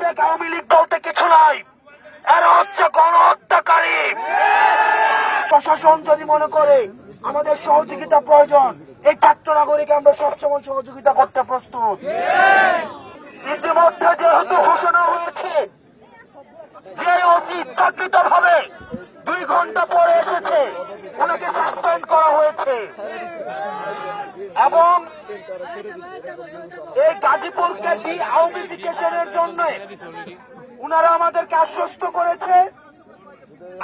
সাবেক আওয়ামী লীগ বলতে কিছু নাই, এরা হচ্ছে গণহত্যাকারী। প্রশাসন যদি মনে করে আমাদের সহযোগিতা প্রয়োজন, এই ছাত্র নাগরিক আমরা সবসময় সহযোগিতা করতে প্রস্তুত। ইতিমধ্যে যেহেতু ঘোষণা হয়েছে যে ওসি ইচ্ছাকৃত ভাবে 2 ঘন্টা পরে এসেছে, ওনাকে সাসপেন্ড করা হয়েছে এবং এই গাজীপুরকে ডি আওয়ামীফিকেশনের জন্য উনারা আমাদেরকে আশ্বস্ত করেছে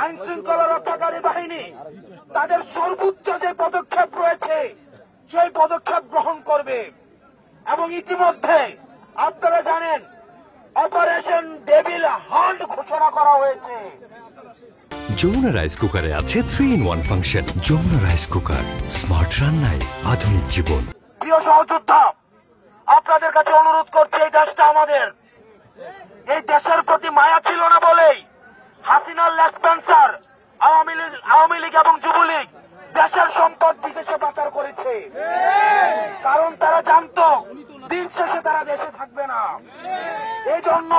আইন শৃঙ্খলা রক্ষাকারী বাহিনী তাদের সর্বোচ্চ যে পদক্ষেপ রয়েছে সেই পদক্ষেপ গ্রহণ করবে। এবং ইতিমধ্যে আপনারা জানেন অপারেশন ডেভিল হান্ট ঘোষণা করা হয়েছে। যমুনা রাইস কুকারে আছে 3-in-1 function. Jamuna rice cooker, smart রান্নায় আধুনিক জীবন। প্রিয় সহযোদ্ধা, আপনাদের কাছে অনুরোধ করছি, এই দেশটা আমাদের। এই দেশের প্রতি মায়া ছিল না বলেই হাসিনার লেসপেন্সার আওয়ামী লীগ এবং যুবলীগ দেশের সম্পদ বিদেশে পাচার করেছে। কারণ তারা জানতো দিন শেষে তারা দেশে থাকবে না। এই জন্য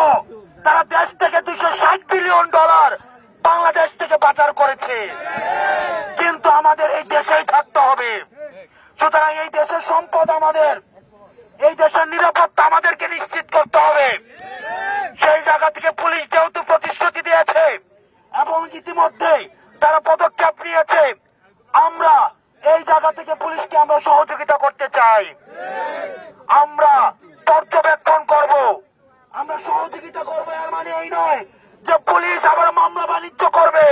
তারা দেশ থেকে $260 বিলিয়ন বাংলাদেশ থেকে পাচার করেছে। কিন্তু আমাদের এই দেশেই থাকতে হবে। সুতরাং এই দেশের সম্পদ আমাদের, এই দেশের নিরাপত্তা আমাদেরকে নিশ্চিত করতে হবে। সেই জায়গা থেকে পুলিশ যেহেতু প্রতিশ্রুতি দিয়েছে এবং ইতিমধ্যে তারা পদক্ষেপ নিয়েছে, আমরা এই জায়গা থেকে পুলিশকে আমরা সহযোগিতা করতে চাই। আমরা পর্যবেক্ষণ করব, আমরা সহযোগিতা করবো। এর মানে এই নয় যে পুলিশ আবার মামলা বাণিজ্য করবে।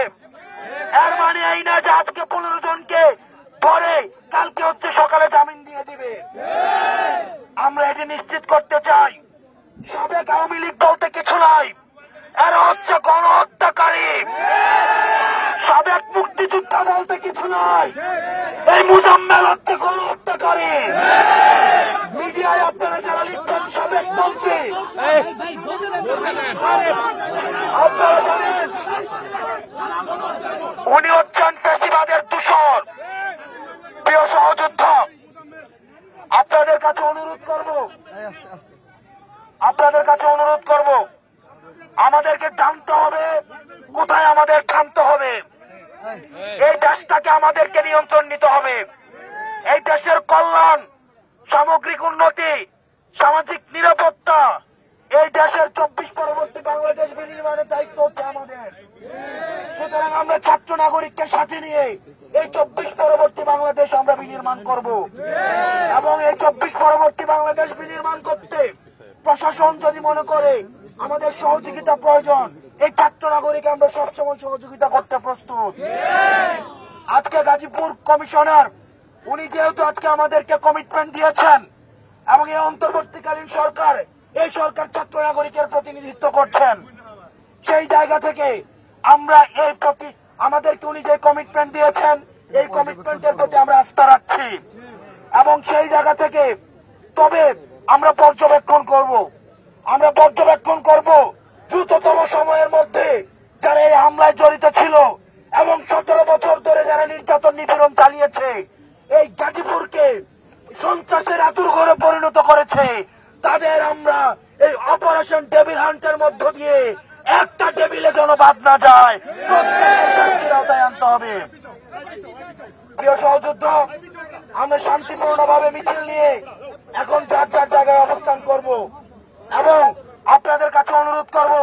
এর মানে এই না যে আজকে 15 জনকে ধরে কালকে হচ্ছে সকালে জামিন দিয়ে দিবে। আমরা এটি নিশ্চিত করতে চাই সাবেক আওয়ামী লীগ বলতে কিছু নাই, এরা হচ্ছে গণহত্যাকারী। সাবেক মুক্তিযোদ্ধা বলতে কিছু নাই, এই মুজাম্মেল হচ্ছে গণহত্যাকারী। মিডিয়ায় আপনারা যারা লিখছেন সাবেক বলছে, আপনারা জানেন উনি হচ্ছেন ফ্যাসিবাদের দূষর। প্রিয় সহযোদ্ধা, আপনাদের কাছে অনুরোধ করব, আমাদেরকে জানতে হবে কোথায় আমাদের থামতে হবে। এই দেশটাকে আমাদেরকে নিয়ন্ত্রণ নিতে হবে। এই দেশের কল্যাণ, সামগ্রিক উন্নতি, সামাজিক নিরাপত্তা, এই দেশের 24 পরবর্তী বাংলাদেশ বিনির্মাণের দায়িত্ব হচ্ছে আমাদের। সুতরাং আমরা ছাত্র নাগরিককে সাথে নিয়ে এই 24 পরবর্তী বাংলাদেশ আমরা বিনির্মাণ করব। এবং এই 24 পরবর্তী বাংলাদেশ বিনির্মাণ করতে প্রশাসন যদি মনে করে আমাদের সহযোগিতা প্রয়োজন, এই ছাত্র নাগরিক আমরা সবসময় সহযোগিতা করতে প্রস্তুত। আজকে গাজীপুর কমিশনার উনি যেহেতু আজকে আমাদেরকে কমিটমেন্ট দিয়েছেন এবং এই অন্তর্বর্তীকালীন সরকার, এই সরকার ছাত্র নাগরিকের প্রতিনিধিত্ব করছেন, সেই জায়গা থেকে আমরা এই প্রতি আমাদেরকে উনি যে কমিটমেন্ট দিয়েছেন এই কমিটমেন্টের প্রতি আমরা আস্থা রাখছি। এবং সেই জায়গা থেকে তবে আমরা পর্যবেক্ষণ করব দ্রুততম সময়ের মধ্যে যারা এই হামলায় জড়িত ছিল এবং 17 বছর ধরে যারা নির্যাতন নিপীড়ন চালিয়েছে, এই গাজীপুরকে সন্ত্রাসের আতুরঘরে পরিণত করেছে, তাদের আমরা এই অপারেশন ডেভিল হান্টের মধ্য দিয়ে একটা টেবিলে যেন বাদ না যায়, প্রত্যেকের শাস্তির আওতায় আনতে হবে। প্রিয় সহযোদ্ধা, আমরা শান্তিপূর্ণভাবে মিছিল নিয়ে এখন যার যার জায়গায় অবস্থান করব এবং আপনাদের কাছে অনুরোধ করব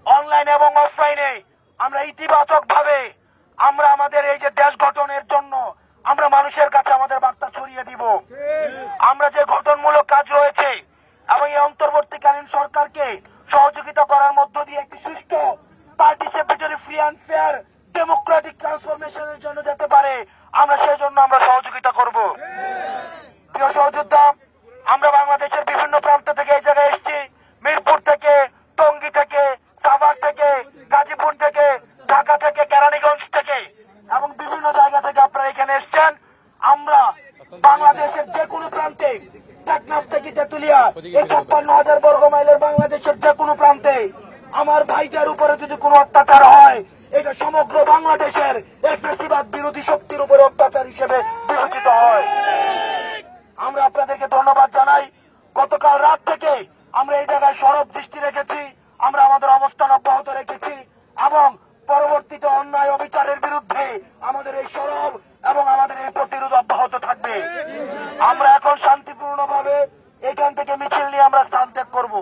অনলাইনে এবং অফলাইনে আমরা ইতিবাচক ভাবে আমরা আমাদের এই যে দেশ গঠনের জন্য আমরা মানুষের কাছে আমাদের বার্তা ছড়িয়ে দিব। আমরা যে গঠনমূলক কাজ রয়েছে এবং এই অন্তর্বর্তীকালীন সরকারকে সহযোগিতা করার মধ্য দিয়ে একটি সুষ্ঠু, participatory, free and fair democratic ট্রান্সফরমেশনের জন্য যেতে পারে, আমরা সেই জন্য আমরা সহযোগিতা করব। প্রিয় সহযোদ্ধা, আমরা বাংলাদেশের বিভিন্ন প্রান্ত থেকে এই জায়গায় এসেছি, মিরপুর থেকে, টঙ্গী থেকে, সাভার থেকে, গাজীপুর থেকে, ঢাকা থেকে, কেরানীগঞ্জ থেকে এবং বিভিন্ন জায়গা থেকে আপনারা এখানে এসছেন। আমরা বাংলাদেশের যে কোনো প্রান্তে, টেকনাফ থেকে তেতুলিয়া, এই 56,000 বর্গ মাইলের বাংলাদেশের যে কোনো প্রান্তে আমার ভাইদের উপরে যদি কোনো অত্যাচার হয়, এটা সমগ্র বাংলাদেশের ফ্যাসিবাদ বিরোধী শক্তির উপরে অত্যাচার হিসেবে বিবেচিত হয়। আমরা আপনাদেরকে ধন্যবাদ জানাই। গতকাল রাত থেকে আমরা এই জায়গায় সরব দৃষ্টি রেখেছি। আমরা আমাদের অবস্থান অব্যাহত রেখেছি এবং পরবর্তীতে অন্যায় অবিচারের বিরুদ্ধে আমাদের এই সরব এবং আমাদের এই প্রতিরোধ অব্যাহত থাকবে। আমরা এখন শান্তিপূর্ণভাবে এখান থেকে মিছিল নিয়ে আমরা স্থান ত্যাগ করব।